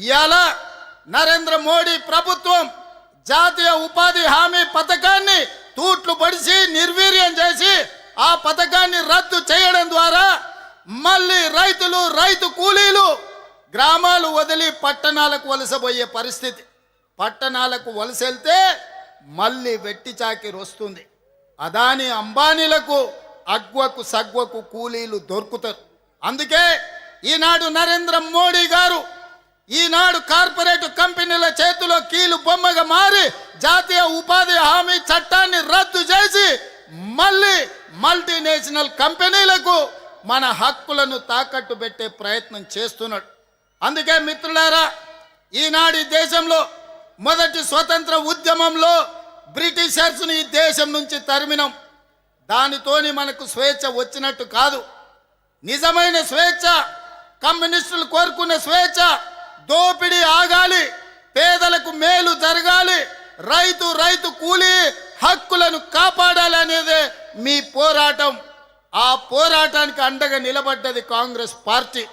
ఇవాళ నరేంద్ర మోడీ ప్రభుత్వం జాతీయ ఉపాధి హామీ పథకాన్ని తూట్లు పడిచి నిర్వీర్యం చేసి ఆ పథకాన్ని రద్దు చేయడం ద్వారా మళ్ళీ రైతులు రైతు కూలీలు గ్రామాలు వదిలి పట్టణాలకు వలసపోయే పరిస్థితి. పట్టణాలకు వలసెళ్తే మళ్ళీ వెట్టి చాకిరి వస్తుంది. అదాని అంబానీలకు అగ్వకు సగ్వకు కూలీలు దొరుకుతారు. అందుకే ఈనాడు నరేంద్ర మోడీ గారు ఈనాడు కార్పొరేట్ కంపెనీల చేతిలో కీలు బొమ్మగా మారి జాతీయ ఉపాధి హామీ చట్టాన్ని రద్దు చేసి మళ్ళీ మల్టీనేషనల్ కంపెనీలకు మన హక్కులను తాకట్టు పెట్టే ప్రయత్నం చేస్తున్నాడు. అందుకే మిత్రులారా, ఈనాడు ఈ దేశంలో మొదటి స్వతంత్ర ఉద్యమంలో బ్రిటిషర్స్ని ఈ దేశం నుంచి తరిమినాం. దానితోని మనకు స్వేచ్ఛ వచ్చినట్టు కాదు. నిజమైన స్వేచ్ఛ, కమ్యూనిస్టులు కోరుకున్న స్వేచ్ఛ, దోపిడీ ఆగాలి, పేదలకు మేలు జరగాలి, రైతు కూలీ హక్కులను కాపాడాలనేదే మీ పోరాటం. ఆ పోరాటానికి అండగా నిలబడ్డది కాంగ్రెస్ పార్టీ.